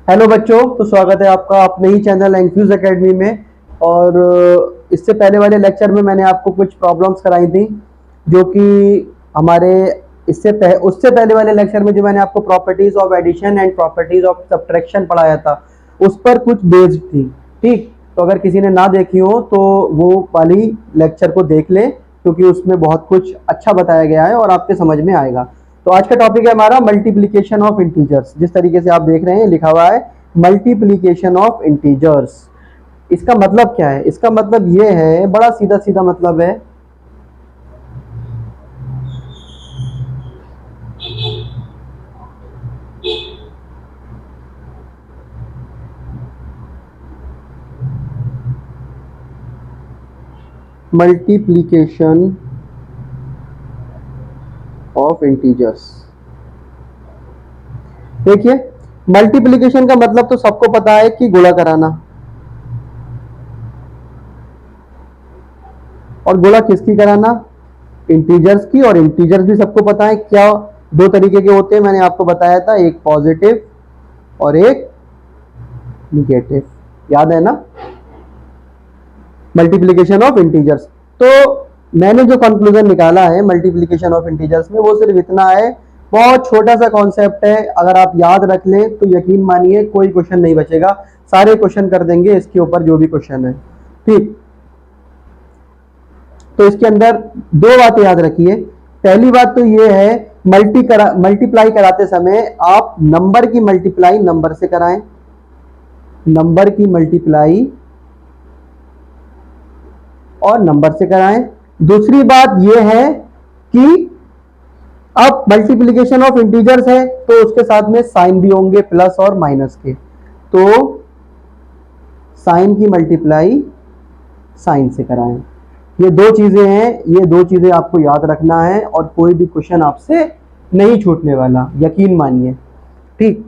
Hello बच्चों, तो स्वागत है आपका अपने ही चैनल एनफ्यूज एकेडमी में। और इससे पहले वाले लेक्चर में मैंने आपको कुछ प्रॉब्लम्स कराई थी जो कि हमारे उससे पहले वाले लेक्चर में जो मैंने आपको properties of addition and properties of subtraction पढ़ाया था उस पर कुछ बेस्ड थी। ठीक, तो अगर किसी ने ना देखी हो तो वो वाली लेक्चर को देख ले, क्योंकि उसमें बहुत कुछ अच्छा बताया गया है और आपके समझ में आएगा। तो आज का टॉपिक है हमारा मल्टीप्लिकेशन ऑफ इंटीजर्स। जिस तरीके से आप देख रहे हैं लिखा हुआ है मल्टीप्लिकेशन ऑफ इंटीजर्स। इसका मतलब क्या है? इसका मतलब ये है, बड़ा सीधा सीधा मतलब है, मल्टीप्लिकेशन ऑफ इंटीजर्स। देखिए, मल्टीप्लिकेशन का मतलब तो सबको पता है कि गुणा कराना। और गुणा किसकी कराना? इंटीजर्स की। और इंटीजर्स भी सबको पता है क्या दो तरीके के होते हैं, मैंने आपको बताया था, एक पॉजिटिव और एक निगेटिव। याद है ना? Multiplication of integers. तो मैंने जो कंक्लूजन निकाला है मल्टीप्लिकेशन ऑफ इंटीजर्स में वो सिर्फ इतना है, बहुत छोटा सा कॉन्सेप्ट है। अगर आप याद रख लें तो यकीन मानिए कोई क्वेश्चन नहीं बचेगा, सारे क्वेश्चन कर देंगे इसके ऊपर जो भी क्वेश्चन है। ठीक, तो इसके अंदर दो बातें याद रखिए। पहली बात तो ये है, मल्टीप्लाई कराते समय आप नंबर की मल्टीप्लाई नंबर से कराएं, नंबर की मल्टीप्लाई और नंबर से कराएं। दूसरी बात यह है कि अब मल्टीप्लिकेशन ऑफ इंटीजर्स है तो उसके साथ में साइन भी होंगे, प्लस और माइनस के। तो साइन की मल्टीप्लाई साइन से कराएं। ये दो चीजें हैं, ये दो चीजें आपको याद रखना है और कोई भी क्वेश्चन आपसे नहीं छूटने वाला, यकीन मानिए। ठीक,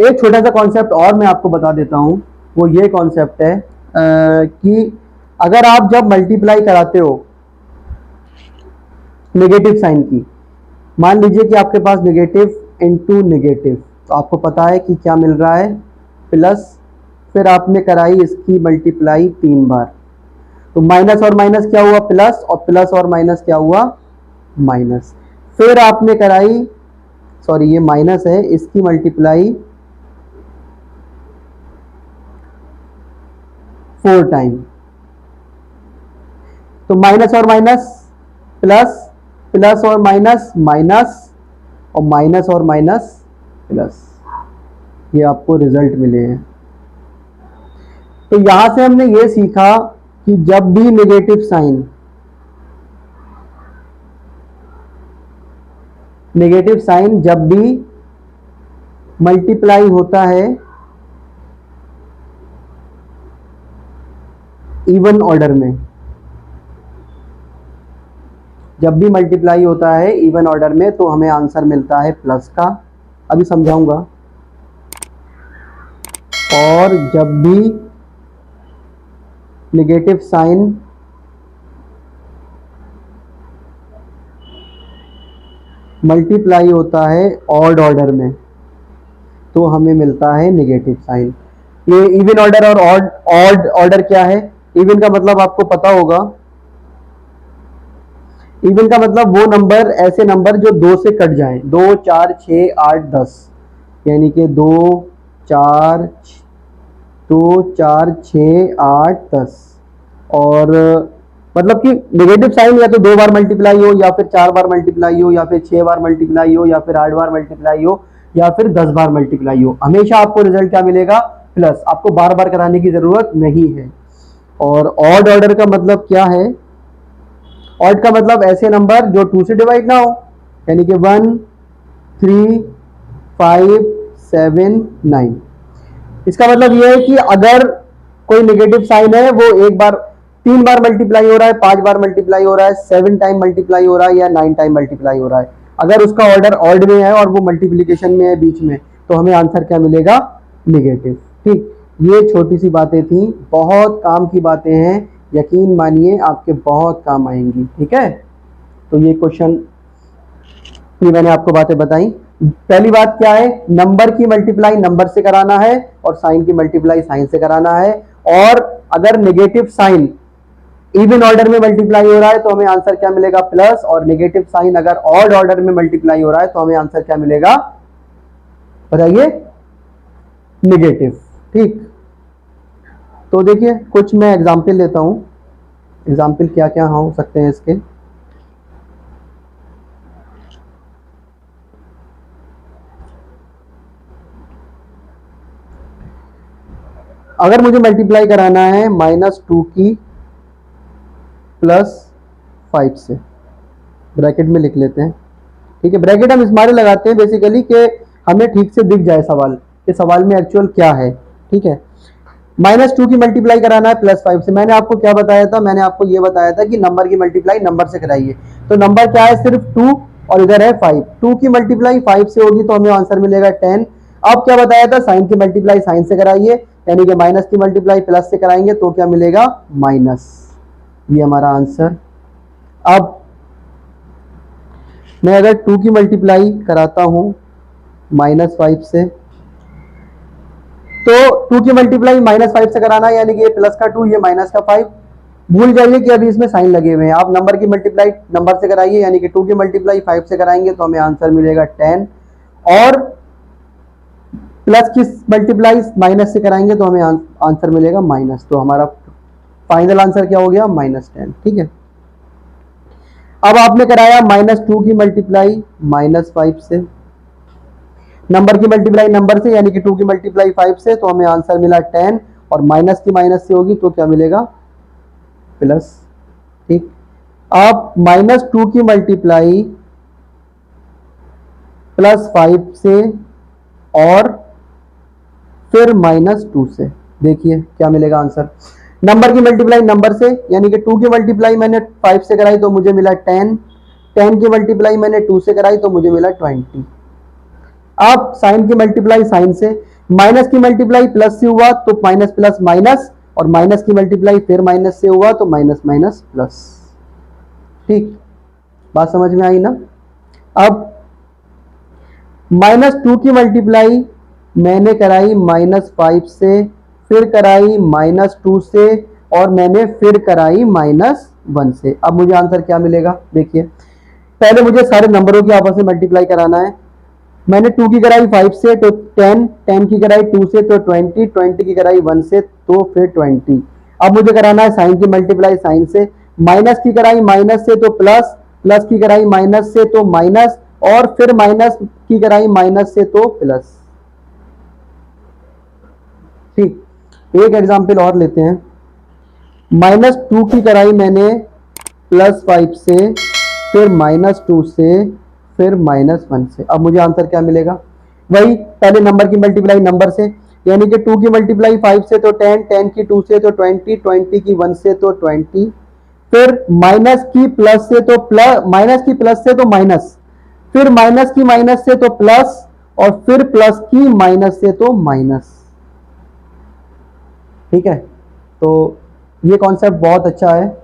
एक छोटा सा कॉन्सेप्ट और मैं आपको बता देता हूं, वो ये कॉन्सेप्ट है कि अगर आप जब मल्टीप्लाई कराते हो नेगेटिव साइन की, मान लीजिए कि आपके पास नेगेटिव इनटू नेगेटिव, तो आपको पता है कि क्या मिल रहा है, प्लस, फिर आपने कराई इसकी मल्टीप्लाई 3 बार, तो माइनस और माइनस क्या हुआ प्लस, और प्लस और माइनस क्या हुआ माइनस। फिर आपने कराई, सॉरी ये माइनस है, इसकी मल्टीप्लाई 4 टाइम, तो माइनस और माइनस प्लस, प्लस और माइनस माइनस, और माइनस और माइनस प्लस, ये आपको रिजल्ट मिले हैं। तो यहां से हमने ये सीखा कि जब भी नेगेटिव साइन जब भी मल्टीप्लाई होता है इवन ऑर्डर में, जब भी मल्टीप्लाई होता है इवन ऑर्डर में तो हमें आंसर मिलता है प्लस का, अभी समझाऊंगा। और जब भी नेगेटिव साइन मल्टीप्लाई होता है ऑड ऑर्डर में तो हमें मिलता है नेगेटिव साइन। ये इवन ऑर्डर और ऑड ऑर्डर क्या है? इवन का मतलब आपको पता होगा, इवन का मतलब वो नंबर, ऐसे नंबर जो 2 से कट जाएं, 2 4 6 8 10, यानी कि 2 4 6 8 10। और मतलब कि नेगेटिव साइन या तो 2 बार मल्टीप्लाई हो, या फिर 4 बार मल्टीप्लाई हो, या फिर 6 बार मल्टीप्लाई हो, या फिर 8 बार मल्टीप्लाई हो, या फिर 10 बार मल्टीप्लाई हो, हमेशा आपको रिजल्ट क्या मिलेगा? प्लस। आपको बार बार कराने की जरूरत नहीं है। और ऑड ऑर्डर का मतलब क्या है? ऑड का मतलब ऐसे नंबर जो 2 से डिवाइड ना हो, यानी कि 1 3 5 7 9। इसका मतलब यह है कि अगर कोई नेगेटिव साइन है वो एक बार 3 बार मल्टीप्लाई हो रहा है, 5 बार मल्टीप्लाई हो रहा है, 7 टाइम मल्टीप्लाई हो रहा है, या 9 टाइम मल्टीप्लाई हो रहा है, अगर उसका ऑर्डर ऑड में है और वो मल्टीप्लीकेशन में है बीच में, तो हमें आंसर क्या मिलेगा? नेगेटिव। ठीक, ये छोटी सी बातें थी, बहुत काम की बातें हैं, यकीन मानिए आपके बहुत काम आएंगी। ठीक है, तो ये क्वेश्चन ये मैंने आपको बातें बताई। पहली बात क्या है, नंबर की मल्टीप्लाई नंबर से कराना है और साइन की मल्टीप्लाई साइन से कराना है। और अगर नेगेटिव साइन इवन ऑर्डर में मल्टीप्लाई हो रहा है तो हमें आंसर क्या मिलेगा, प्लस। और नेगेटिव साइन अगर ऑड ऑर्डर में मल्टीप्लाई हो रहा है तो हमें आंसर क्या मिलेगा, बताइए, नेगेटिव। ठीक, तो देखिए कुछ मैं एग्जाम्पल लेता हूं। एग्जाम्पल क्या क्या हो सकते हैं इसके। अगर मुझे मल्टीप्लाई कराना है -2 की +5 से, ब्रैकेट में लिख लेते हैं। ठीक है, ब्रैकेट हम इसमारे लगाते हैं बेसिकली कि हमें ठीक से दिख जाए सवाल कि सवाल में एक्चुअल क्या है। ठीक है, -2 की मल्टीप्लाई कराना है +5 से। मैंने आपको क्या बताया था, मैंने आपको ये बताया था कि नंबर की मल्टीप्लाई नंबर से कराइए। तो नंबर क्या है, सिर्फ 2 और इधर है 5। 2 की मल्टीप्लाई 5 से होगी तो हमें आंसर मिलेगा 10। अब क्या बताया था, साइन की मल्टीप्लाई साइन से कराइए, यानी कि माइनस की मल्टीप्लाई प्लस से कराएंगे तो क्या मिलेगा, माइनस। ये हमारा आंसर। अब मैं अगर 2 की मल्टीप्लाई कराता हूं -5 से, तो 2 की मल्टीप्लाई -5 से कराना है, यानी कि ये प्लस का 2 ये माइनस का 5। भूल जाइए कि अभी इसमें साइन लगे हुए हैं। आप नंबर की मल्टीप्लाई नंबर से कराइए, यानी कि 2 की मल्टीप्लाई 5 से कराएंगे तो हमें आंसर मिलेगा 10। और प्लस की मल्टीप्लाई माइनस से कराएंगे तो हमें आंसर मिलेगा माइनस। तो हमारा फाइनल आंसर क्या हो गया, -10। ठीक है, अब आपने कराया -2 की मल्टीप्लाई -5 से, नंबर की मल्टीप्लाई नंबर से, यानी कि 2 की मल्टीप्लाई 5 से, तो हमें आंसर मिला 10। और माइनस की माइनस से होगी तो क्या मिलेगा, प्लस। ठीक, आप -2 की मल्टीप्लाई +5 से और फिर -2 से, देखिए क्या मिलेगा आंसर। नंबर की मल्टीप्लाई नंबर से, यानी कि 2 की मल्टीप्लाई मैंने 5 से कराई तो मुझे मिला 10। 10 की मल्टीप्लाई मैंने 2 से कराई तो मुझे मिला 20। अब साइन की मल्टीप्लाई साइन से, माइनस की मल्टीप्लाई प्लस से हुआ तो माइनस प्लस माइनस, और माइनस की मल्टीप्लाई फिर माइनस से हुआ तो माइनस माइनस प्लस। ठीक, बात समझ में आई ना। अब -2 की मल्टीप्लाई मैंने कराई -5 से, फिर कराई -2 से, और मैंने फिर कराई -1 से। अब मुझे आंसर क्या मिलेगा, देखिए पहले मुझे सारे नंबरों की आपस में मल्टीप्लाई कराना है। मैंने 2 की कराई 5 से तो 10, 10 की कराई 2 से तो 20, 20 की कराई 1 से तो फिर 20। अब मुझे कराना है साइन की मल्टीप्लाई साइन से, माइनस की कराई माइनस से तो प्लस, प्लस की कराई माइनस से तो माइनस, और फिर माइनस की कराई माइनस से तो प्लस। ठीक, एक एग्जांपल और लेते हैं। -2 की कराई मैंने +5 से, फिर -2 से, फिर -1 से। अब मुझे आंसर क्या मिलेगा, वही पहले नंबर की मल्टीप्लाई नंबर से, यानी कि 2 की मल्टीप्लाई 5 से तो 10, 10 की 2 से तो 20, 20 की 1 से तो 20, फिर माइनस की प्लस से तो प्लस, माइनस की प्लस से तो माइनस, फिर माइनस की माइनस से तो प्लस, और फिर प्लस की माइनस से तो माइनस। ठीक है, तो ये कॉन्सेप्ट बहुत अच्छा है,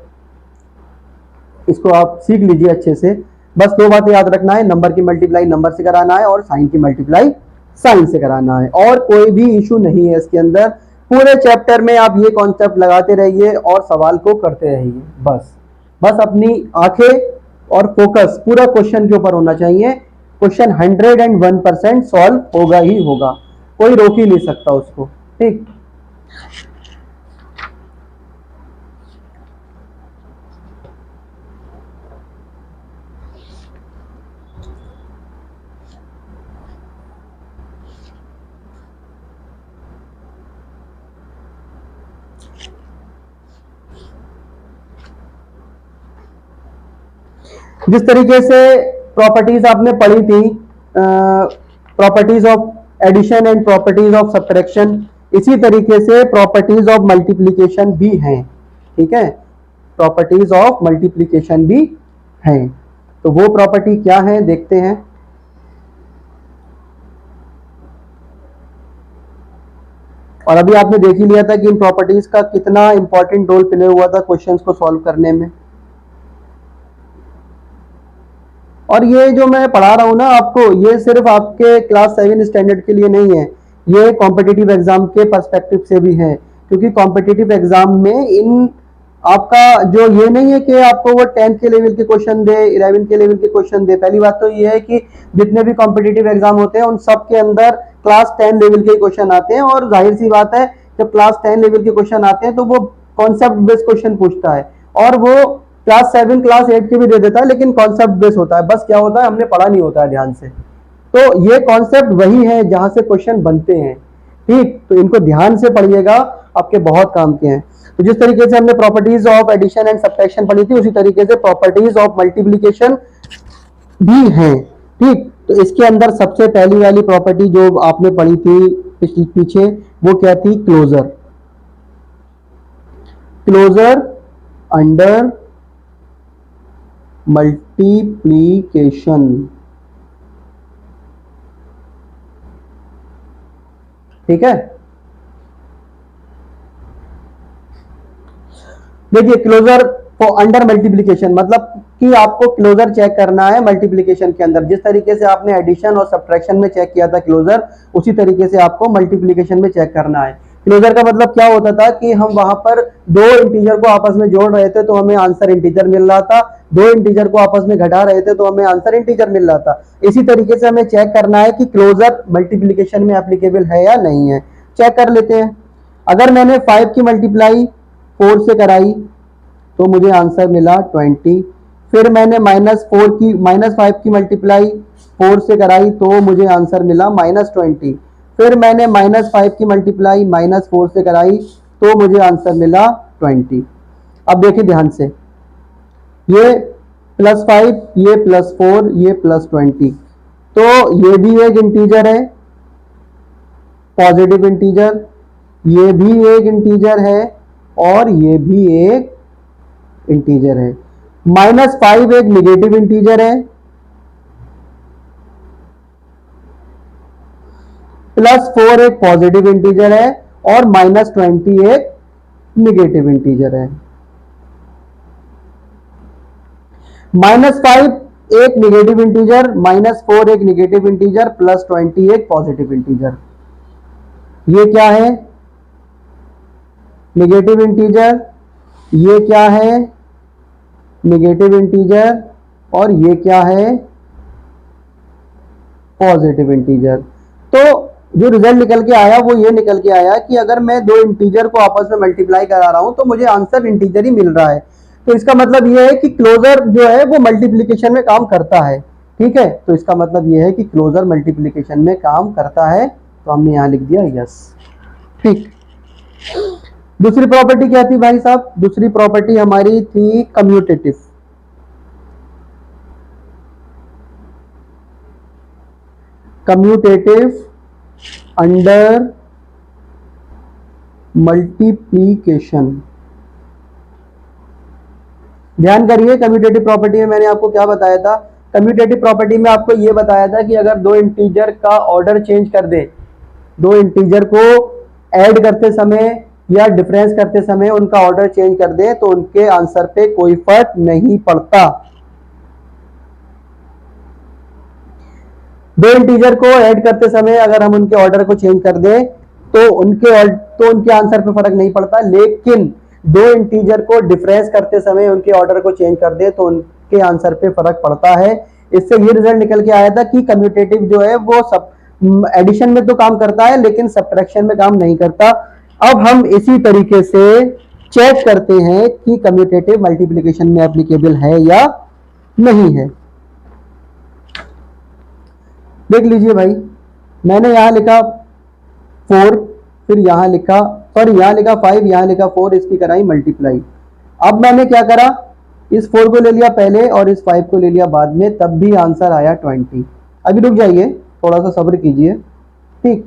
इसको आप सीख लीजिए अच्छे से। बस 2 बातें याद रखना है, नंबर की मल्टीप्लाई नंबर से कराना है और साइन की मल्टीप्लाई साइन से कराना है, और कोई भी इशू नहीं है इसके अंदर। पूरे चैप्टर में आप ये कॉन्सेप्ट लगाते रहिए और सवाल को करते रहिए। बस अपनी आंखें और फोकस पूरा क्वेश्चन के ऊपर होना चाहिए। क्वेश्चन 101% सॉल्व होगा ही होगा, कोई रोक ही नहीं सकता उसको। ठीक, जिस तरीके से प्रॉपर्टीज आपने पढ़ी थी, properties of addition and properties of subtraction, इसी तरीके से प्रॉपर्टीज ऑफ मल्टीप्लिकेशन भी हैं। ठीक है, प्रॉपर्टीज ऑफ मल्टीप्लिकेशन भी हैं, तो वो प्रॉपर्टी क्या है देखते हैं। और अभी आपने देख ही लिया था कि इन प्रॉपर्टीज का कितना इंपॉर्टेंट रोल प्ले हुआ था क्वेश्चंस को सॉल्व करने में। और ये जो मैं पढ़ा रहा हूँ ना आपको, ये सिर्फ आपके क्लास 7 स्टैंडर्ड के लिए नहीं है, ये कॉम्पिटिटिव एग्जाम के पर्सपेक्टिव से भी है, क्योंकि कॉम्पिटिटिव एग्जाम में इन आपका जो ये नहीं है कि आपको वो 10th के लेवल के क्वेश्चन दे, 11 के लेवल के क्वेश्चन दे। पहली बात तो ये है कि जितने भी कॉम्पिटिटिव एग्जाम होते हैं उन सब के अंदर क्लास 10 लेवल के क्वेश्चन आते हैं, और जाहिर सी बात है जब क्लास 10 लेवल के क्वेश्चन आते हैं तो वो कॉन्सेप्ट बेस्ड क्वेश्चन पूछता है, और वो क्लास 7 क्लास 8 के भी दे देता है, लेकिन कॉन्सेप्ट बेस्ड होता है। बस क्या होता है, हमने पढ़ा नहीं होता है ध्यान से। तो ये कॉन्सेप्ट वही है जहां से क्वेश्चन बनते हैं, ठीक। तो इनको ध्यान से पढ़िएगा, आपके बहुत काम के हैं। तो जिस तरीके से हमने properties of addition and subtraction पढ़ी थी, उसी तरीके से प्रॉपर्टीज ऑफ मल्टीप्लिकेशन भी हैं, ठीक। तो इसके अंदर सबसे पहली वाली प्रॉपर्टी जो आपने पढ़ी थी पीछे, वो क्या थी? क्लोजर। क्लोजर अंडर मल्टीप्लिकेशन, ठीक है। देखिए क्लोजर फॉर अंडर मल्टीप्लिकेशन मतलब कि आपको क्लोजर चेक करना है मल्टीप्लिकेशन के अंदर। जिस तरीके से आपने एडिशन और सब्ट्रैक्शन में चेक किया था क्लोजर, उसी तरीके से आपको मल्टीप्लिकेशन में चेक करना है। क्लोजर का मतलब क्या होता था कि हम वहां पर दो इंटीजर को आपस में जोड़ रहे थे तो हमें आंसर इंटीजर मिल रहा था, दो इंटीजर को आपस में घटा रहे थे तो हमें आंसर इंटीजर मिल रहा था। इसी तरीके से हमें चेक करना है कि क्लोजर मल्टीप्लिकेशन में एप्लीकेबल है या नहीं है। चेक कर लेते हैं। अगर मैंने 5 की मल्टीप्लाई 4 से कराई तो मुझे आंसर मिला 20। फिर मैंने -5 की मल्टीप्लाई 4 से कराई तो मुझे आंसर मिला -20। फिर मैंने -5 की मल्टीप्लाई -4 से कराई तो मुझे आंसर मिला 20। अब देखिए ध्यान से, ये +5, ये +4, ये +20, तो ये भी एक इंटीजर है, पॉजिटिव इंटीजर, ये भी एक इंटीजर है, और ये भी एक इंटीजर है। -5 एक नेगेटिव इंटीजर है, +4 एक पॉजिटिव इंटीजर है, और -20 एक नेगेटिव इंटीजर है। -5 एक नेगेटिव इंटीजर, -4 एक नेगेटिव इंटीजर, +20 एक पॉजिटिव इंटीजर। ये क्या है? Negative integer. ये क्या है? Negative integer. और ये क्या है? Positive integer. तो जो रिजल्ट निकल के आया वो ये निकल के आया कि अगर मैं दो इंटीजर को आपस में मल्टीप्लाई करा रहा हूं तो मुझे आंसर इंटीजर ही मिल रहा है। तो इसका मतलब ये है कि क्लोजर जो है वो मल्टीप्लिकेशन में काम करता है, ठीक है। तो इसका मतलब ये है कि क्लोजर मल्टीप्लिकेशन में काम करता है, तो हमने यहां लिख दिया यस, ठीक। दूसरी प्रॉपर्टी क्या थी भाई साहब? दूसरी प्रॉपर्टी हमारी थी कम्यूटेटिव। Commutative under multiplication. ध्यान करिए, कम्यूटेटिव प्रॉपर्टी में मैंने आपको क्या बताया था? कम्यूटेटिव प्रॉपर्टी में आपको यह बताया था कि अगर दो इंटीजर का ऑर्डर चेंज कर दे, दो इंटीजर को ऐड करते समय या डिफरेंस करते समय उनका ऑर्डर चेंज कर दे तो उनके आंसर पे कोई फर्क नहीं पड़ता। दो इंटीजर को ऐड करते समय अगर हम उनके ऑर्डर को चेंज कर दें तो उनके आंसर पे फर्क नहीं पड़ता, लेकिन दो इंटीजर को डिफरेंस करते समय उनके ऑर्डर को चेंज कर दे तो उनके आंसर पे फर्क पड़ता है। इससे ये रिजल्ट निकल के आया था कि कम्यूटेटिव जो है वो सब एडिशन में तो काम करता है लेकिन सब्ट्रैक्शन में काम नहीं करता। अब हम इसी तरीके से चेक करते हैं कि कम्यूटेटिव मल्टीप्लिकेशन में एप्लीकेबल है या नहीं है। देख लीजिए भाई, मैंने यहां लिखा 4, फिर यहां लिखा 5, यहां लिखा 4, इसकी कराई मल्टीप्लाई। अब मैंने क्या करा, इस 4 को ले लिया पहले और इस 5 को ले लिया बाद में, तब भी आंसर आया 20। अभी रुक जाइए, थोड़ा सा सब्र कीजिए, ठीक।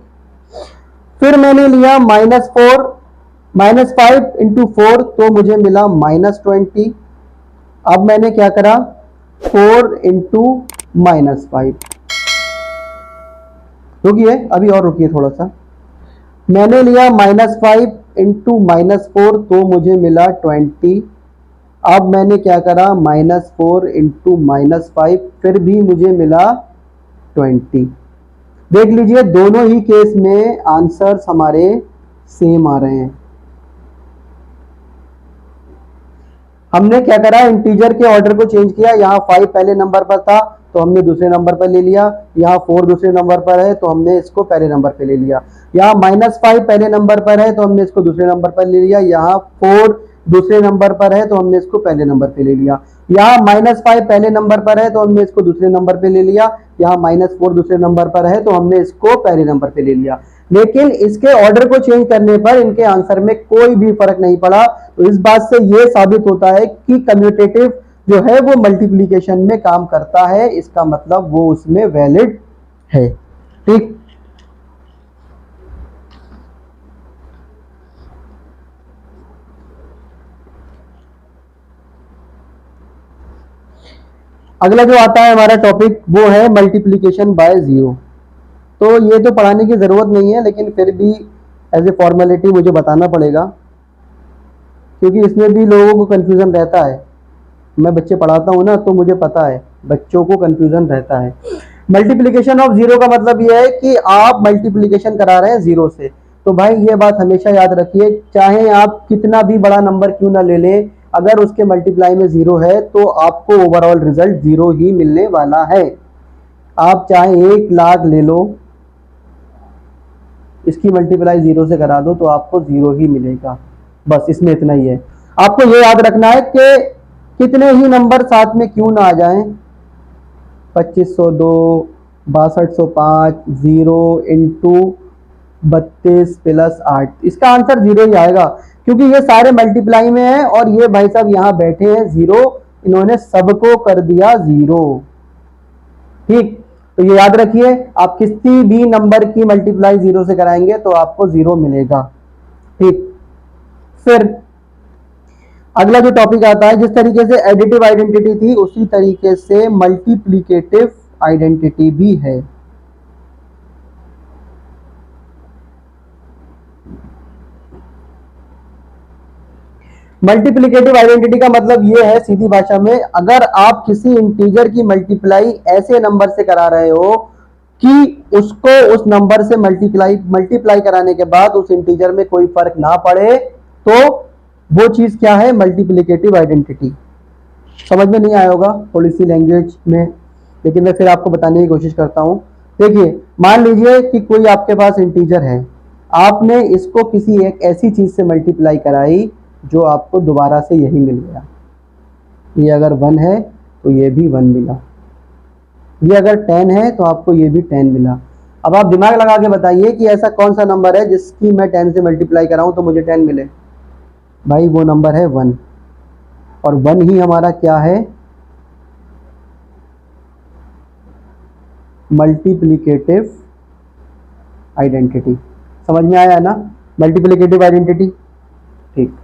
फिर मैंने लिया -5 इंटू 4 तो मुझे मिला -20। अब मैंने क्या करा, 4 इंटू -5। रुकिए, अभी और रुकिए थोड़ा सा। मैंने लिया -5 इंटू -4 तो मुझे मिला 20। अब मैंने क्या करा, -4 इंटू -5, फिर भी मुझे मिला 20। देख लीजिए दोनों ही केस में आंसर्स हमारे सेम आ रहे हैं। हमने क्या करा, इंटीजर के ऑर्डर को चेंज किया। यहाँ 5 पहले नंबर पर था तो हमने दूसरे नंबर पर ले लिया। यहाँ 4 दूसरे नंबर पर है तो हमने इसको पहले नंबर पर ले लिया। यहाँ -5 पहले नंबर पर है तो हमने इसको दूसरे नंबर पर ले लिया। यहाँ 4 दूसरे नंबर पर है तो हमने इसको पहले नंबर पे ले लिया। यहाँ -5 पहले नंबर पर है तो हमने इसको दूसरे नंबर पे ले लिया। यहाँ -4 दूसरे नंबर पर है तो हमने इसको पहले नंबर पे ले लिया। लेकिन इसके ऑर्डर को चेंज करने पर इनके आंसर में कोई भी फर्क नहीं पड़ा। तो इस बात से यह साबित होता है कि कम्यूटेटिव जो है वो मल्टीप्लिकेशन में काम करता है, इसका मतलब वो उसमें वैलिड है। ठीक, अगला जो आता है हमारा टॉपिक वो है मल्टीप्लिकेशन बाय जीरो। तो ये तो पढ़ाने की जरूरत नहीं है, लेकिन फिर भी एज ए फॉर्मेलिटी मुझे बताना पड़ेगा, क्योंकि इसमें भी लोगों को कंफ्यूजन रहता है। मैं बच्चे पढ़ाता हूँ ना, तो मुझे पता है बच्चों को कंफ्यूजन रहता है। मल्टीप्लिकेशन ऑफ जीरो का मतलब यह है कि आप मल्टीप्लिकेशन करा रहे हैं जीरो से। तो भाई ये बात हमेशा याद रखिए, चाहे आप कितना भी बड़ा नंबर क्यों ना ले लें, अगर उसके मल्टीप्लाई में जीरो है तो आपको ओवरऑल रिजल्ट जीरो ही मिलने वाला है। आप चाहे 1 लाख ले लो, इसकी मल्टीप्लाई जीरो से करा दो तो आपको जीरो ही मिलेगा। बस इसमें इतना ही है। आपको ये याद रखना है कि कितने ही नंबर साथ में क्यों ना आ जाएं, 2502, 6205, 0 इंटू 32 प्लस 8, इसका आंसर जीरो ही आएगा, क्योंकि ये सारे मल्टीप्लाई में है और ये भाई साहब यहाँ बैठे हैं जीरो, इन्होंने सबको कर दिया जीरो। ठीक, तो ये याद रखिए, आप किसी भी नंबर की मल्टीप्लाई जीरो से कराएंगे तो आपको जीरो मिलेगा। ठीक, फिर अगला जो टॉपिक आता है, जिस तरीके से एडिटिव आइडेंटिटी थी उसी तरीके से मल्टीप्लिकेटिव आइडेंटिटी भी है। मल्टीप्लिकेटिव आइडेंटिटी का मतलब ये है सीधी भाषा में, अगर आप किसी इंटीजर की मल्टीप्लाई ऐसे नंबर से करा रहे हो कि उसको उस नंबर से मल्टीप्लाई कराने के बाद उस इंटीजर में कोई फर्क ना पड़े, तो वो चीज क्या है, मल्टीप्लिकेटिव आइडेंटिटी। समझ में नहीं आया होगा थोड़ी सी लैंग्वेज में, लेकिन मैं फिर आपको बताने की कोशिश करता हूं। देखिए, मान लीजिए कि कोई आपके पास इंटीजर है, आपने इसको किसी एक ऐसी चीज से मल्टीप्लाई कराई जो आपको दोबारा से यही मिल गया। ये अगर 1 है तो ये भी 1 मिला, ये अगर 10 है तो आपको ये भी 10 मिला। अब आप दिमाग लगा के बताइए कि ऐसा कौन सा नंबर है जिसकी मैं 10 से मल्टीप्लाई कराऊं तो मुझे 10 मिले। भाई वो नंबर है 1, और 1 ही हमारा क्या है, मल्टीप्लिकेटिव आइडेंटिटी। समझ में आया है ना, मल्टीप्लिकेटिव आइडेंटिटी। ठीक,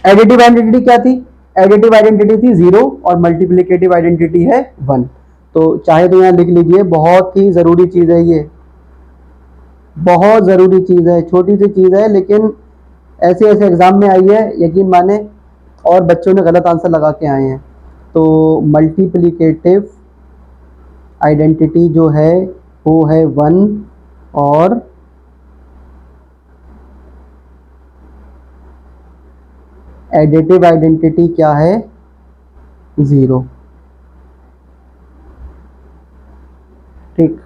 एडिटिव आइडेंटिटी क्या थी, एडिटिव आइडेंटिटी थी 0 और मल्टीप्लिकेटिव आइडेंटिटी है 1। तो चाहे तो यहां लिख लीजिए, बहुत ही जरूरी चीज है ये, बहुत जरूरी चीज है, छोटी सी चीज है लेकिन ऐसे ऐसे एग्जाम में आई है, यकीन माने, और बच्चों ने गलत आंसर लगा के आए हैं। तो मल्टीप्लिकेटिव आइडेंटिटी जो है वो है 1, और एडिटिव आइडेंटिटी क्या है, 0। ठीक,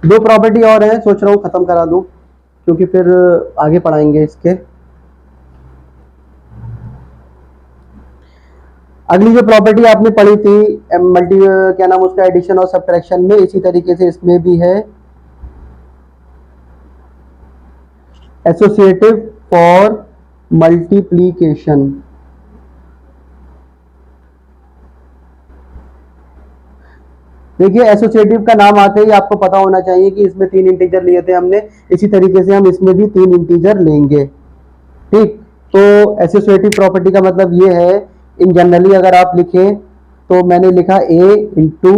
दो प्रॉपर्टी और है, सोच रहा हूँ खत्म करा दूं, क्योंकि फिर आगे पढ़ाएंगे इसके। अगली जो प्रॉपर्टी आपने पढ़ी थी मल्टी क्या नाम उसका, एडिशन और सब्ट्रैक्शन में, इसी तरीके से इसमें भी है, एसोसिएटिव फॉर मल्टीप्लीकेशन। देखिए एसोसिएटिव का नाम आते ही आपको पता होना चाहिए कि इसमें 3 इंटीजर लिए थे हमने, इसी तरीके से हम इसमें भी 3 इंटीजर लेंगे। ठीक, तो एसोसिएटिव प्रॉपर्टी का मतलब ये है, इन जनरली अगर आप लिखें तो मैंने लिखा a इंटू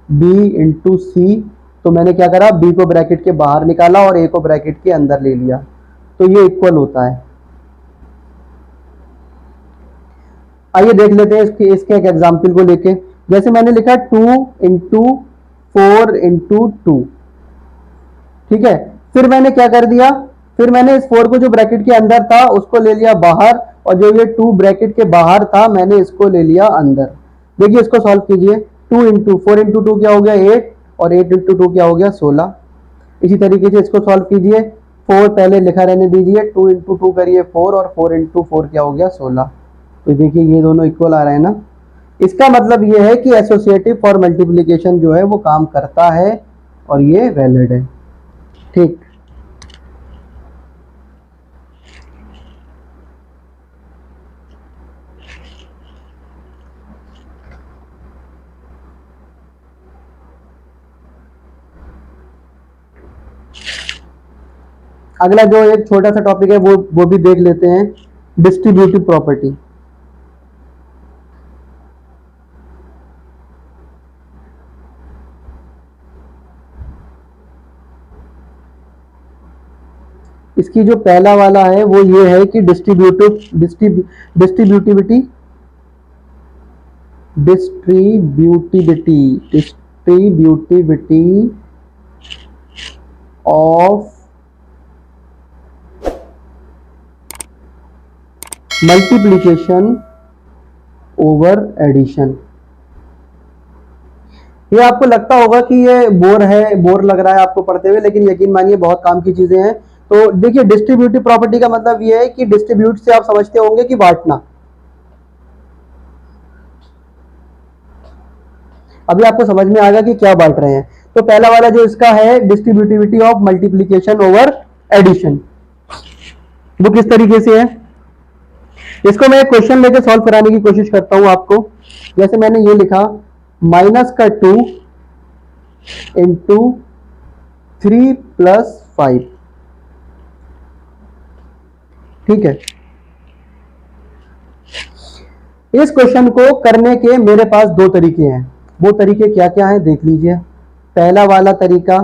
बी इंटू सी, तो मैंने क्या करा, b को ब्रैकेट के बाहर निकाला और a को ब्रैकेट के अंदर ले लिया, तो ये इक्वल होता है। आइए देख लेते हैं इसके एक एग्जाम्पल को लेके। जैसे मैंने लिखा 2 इंटू 4 इंटू 2, ठीक है। फिर मैंने क्या कर दिया, फिर मैंने इस 4 को जो ब्रैकेट के अंदर था उसको ले लिया बाहर, और जो ये 2 ब्रैकेट के बाहर था मैंने इसको ले लिया अंदर। देखिए इसको सॉल्व कीजिए, 2 इंटू 4 इंटू 2 क्या हो गया 8, और 8 इंटू 2 क्या हो गया 16। इसी तरीके से इसको सॉल्व कीजिए, 4 पहले लिखा रहने दीजिए, 2 इंटू 2 करिए 4, और 4 इंटू 4 क्या हो गया 16। तो देखिए ये दोनों इक्वल आ रहे हैं ना। इसका मतलब ये है कि एसोसिएटिव फॉर मल्टीप्लिकेशन जो है वो काम करता है और ये वैलिड है। ठीक, अगला जो एक छोटा सा टॉपिक है वो भी देख लेते हैं, डिस्ट्रीब्यूटिव प्रॉपर्टी। इसकी जो पहला वाला है वो ये है कि distributivity of multiplication over addition. ये आपको लगता होगा कि ये बोर लग रहा है आपको पढ़ते हुए, लेकिन यकीन मानिए बहुत काम की चीजें हैं। तो देखिए डिस्ट्रीब्यूटिव प्रॉपर्टी का मतलब ये है कि डिस्ट्रीब्यूट से आप समझते होंगे कि बांटना। अभी आपको समझ में आएगा कि क्या बांट रहे हैं। तो पहला वाला जो इसका है distributivity of multiplication over addition, वो किस तरीके से है, इसको मैं एक क्वेश्चन लेके सॉल्व कराने की कोशिश करता हूं आपको। जैसे मैंने ये लिखा माइनस का 2 इंटू 3 प्लस 5, ठीक है। इस क्वेश्चन को करने के मेरे पास दो तरीके हैं। वो तरीके क्या क्या हैं देख लीजिए। पहला वाला तरीका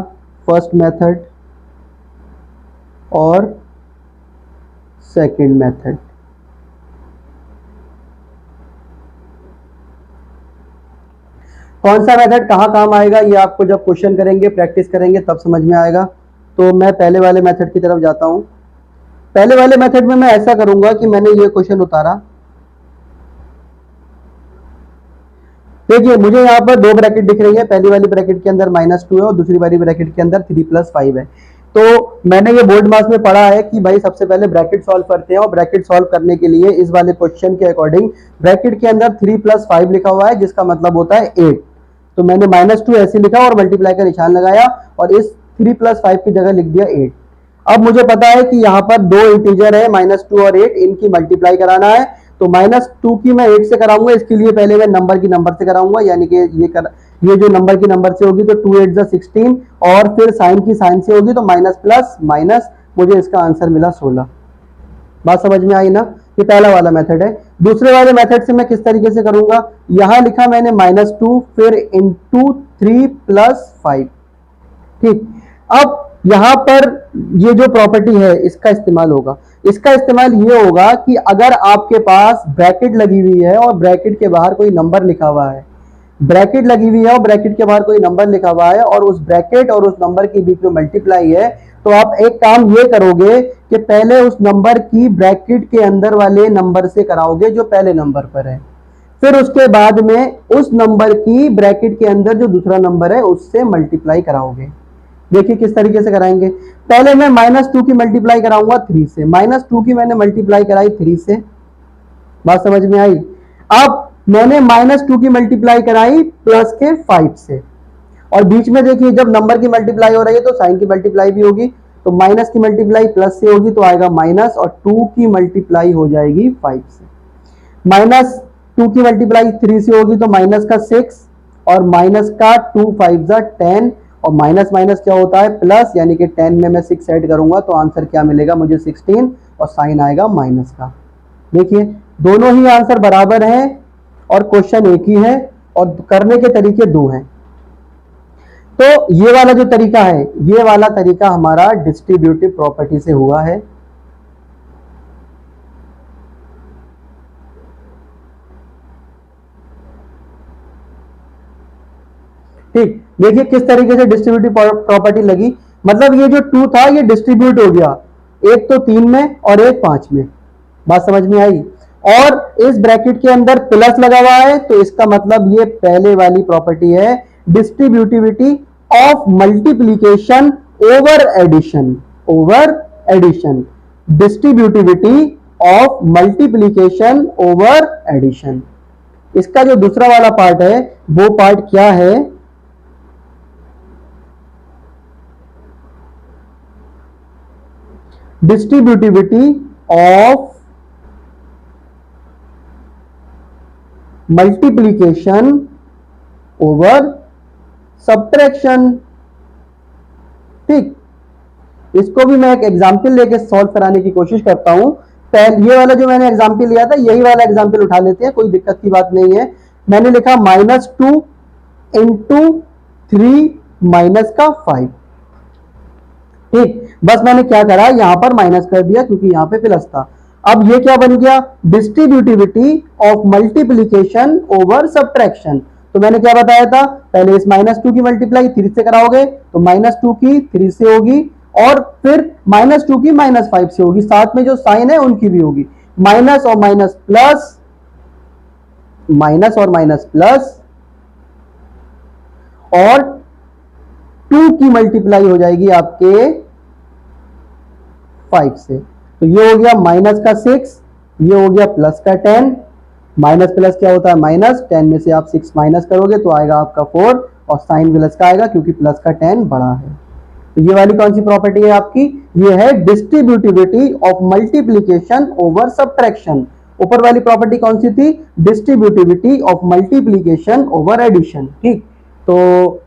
फर्स्ट मेथड और सेकंड मेथड। कौन सा मेथड कहां काम आएगा ये आपको जब क्वेश्चन करेंगे, प्रैक्टिस करेंगे तब समझ में आएगा। तो मैं पहले वाले मेथड की तरफ जाता हूं। पहले वाले मेथड में मैं ऐसा करूंगा कि मैंने ये क्वेश्चन उतारा, देखिए मुझे यहाँ पर दो ब्रैकेट दिख रही है, पहली वाली ब्रैकेट के अंदर -2 है और दूसरी वाली ब्रैकेट के अंदर 3 + 5 है। तो मैंने ये बोर्ड मार्क्स में पढ़ा है कि भाई सबसे पहले ब्रैकेट सॉल्व करते हैं, और ब्रैकेट सॉल्व करने के लिए इस वाले क्वेश्चन के अकॉर्डिंग ब्रैकेट के अंदर 3 + 5 लिखा हुआ है, जिसका मतलब होता है 8। तो मैंने -2 ऐसे लिखा और मल्टीप्लाई का निशान लगाया और इस 3 + 5 की जगह लिख दिया 8। अब मुझे पता है कि यहाँ पर दो इंटीजर है -2 और 8, इनकी मल्टीप्लाई कराना है। तो -2 की मैं 8 से कराऊंगा, इसके लिए पहले मैं नंबर की नंबर से कराऊंगा, यानी कि ये जो नंबर की नंबर से होगी तो 2 8 = 16, और फिर साइन की साइन से होगी तो माइनस प्लस माइनस, मुझे इसका आंसर मिला 16। बात समझ में आई ना। ये पहला वाला मेथड है। दूसरे वाले मेथड से मैं किस तरीके से करूंगा, यहां लिखा मैंने -2 फिर इंटू 3 + 5, ठीक। अब यहां पर ये जो प्रॉपर्टी है इसका इस्तेमाल होगा। इसका इस्तेमाल ये होगा कि अगर आपके पास ब्रैकेट लगी हुई है और ब्रैकेट के बाहर कोई नंबर लिखा हुआ है, ब्रैकेट लगी हुई है और ब्रैकेट के बाहर कोई नंबर लिखा हुआ है, और उस ब्रैकेट और उस नंबर के बीच में मल्टीप्लाई है, तो आप एक काम ये करोगे कि पहले उस नंबर की ब्रैकेट के अंदर वाले नंबर से कराओगे जो पहले नंबर पर है, फिर उसके बाद में उस नंबर की ब्रैकेट के अंदर जो दूसरा नंबर है उससे मल्टीप्लाई कराओगे। देखिए किस तरीके से कराएंगे। पहले मैं -2 की मल्टीप्लाई कराऊंगा 3 से, -2 की मैंने मल्टीप्लाई कराई 3 से, बात समझ में आई। अब मैंने -2 की मल्टीप्लाई कराई प्लस के 5 से, और बीच में देखिए जब नंबर की मल्टीप्लाई हो रही है तो साइन की मल्टीप्लाई भी होगी, तो माइनस की मल्टीप्लाई प्लस से होगी तो आएगा माइनस, और 2 की मल्टीप्लाई हो जाएगी 5 से। -2 की मल्टीप्लाई 3 से होगी तो माइनस का 6, और माइनस का 2 5 जा 10 और माइनस माइनस क्या होता है प्लस, यानी कि 10 में मैं 6 ऐड करूंगा तो आंसर क्या मिलेगा मुझे 16 और साइन आएगा माइनस का। देखिए दोनों ही आंसर बराबर हैं और क्वेश्चन एक ही है और करने के तरीके दो हैं। तो ये वाला जो तरीका है, ये वाला तरीका हमारा डिस्ट्रीब्यूटिव प्रॉपर्टी से हुआ है। ठीक, देखिए किस तरीके से डिस्ट्रीब्यूटिव प्रॉपर्टी लगी। मतलब ये जो 2 था ये डिस्ट्रीब्यूट हो गया, एक तो 3 में और एक 5 में। बात समझ में आई। और इस ब्रैकेट के अंदर प्लस लगा हुआ है तो इसका मतलब ये पहले वाली प्रॉपर्टी है, distributivity of multiplication over addition. Over addition, distributivity of multiplication over addition. इसका जो दूसरा वाला पार्ट है वो पार्ट क्या है, distributivity of multiplication over subtraction. ठीक, इसको भी मैं एक एग्जांपल लेके सॉल्व कराने की कोशिश करता हूं। पहले ये वाला जो मैंने एग्जांपल लिया था यही वाला एग्जांपल उठा लेते हैं, कोई दिक्कत की बात नहीं है। मैंने लिखा -2 इंटू 3 माइनस का 5। ठीक, बस मैंने क्या करा यहां पर माइनस कर दिया क्योंकि यहां पे प्लस था। अब ये क्या बन गया, distributivity of multiplication over subtraction. तो मैंने क्या बताया था, पहले इस -2 की मल्टीप्लाई 3 से कराओगे तो -2 की 3 से होगी और फिर -2 की -5 से होगी, साथ में जो साइन है उनकी भी होगी। माइनस और माइनस प्लस, माइनस और माइनस प्लस और 2 की मल्टीप्लाई हो जाएगी आपके 5 से। तो ये हो गया माइनस का 6, ये हो गया प्लस का 10। माइनस प्लस क्या होता है माइनस, 10 में से आप 6 माइनस करोगे तो आएगा आपका 4 और साइन प्लस का आएगा क्योंकि प्लस का 10 बड़ा है। तो ये वाली कौन सी प्रॉपर्टी है आपकी, ये है distributivity of multiplication over subtraction. ऊपर वाली प्रॉपर्टी कौन सी थी, distributivity of multiplication over addition. ठीक, तो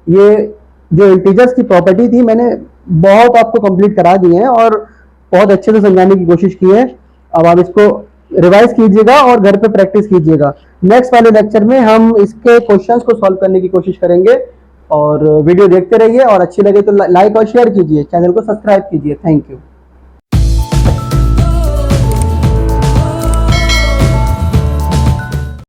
ये जो इंटीजर्स की प्रॉपर्टी थी मैंने बहुत आपको कंप्लीट करा दी है और बहुत अच्छे से समझाने की कोशिश की है। अब आप इसको रिवाइज कीजिएगा और घर पे प्रैक्टिस कीजिएगा। नेक्स्ट वाले लेक्चर में हम इसके क्वेश्चंस को सॉल्व करने की कोशिश करेंगे और वीडियो देखते रहिए और अच्छी लगे तो लाइक और शेयर कीजिए, चैनल को सब्सक्राइब कीजिए। Thank you.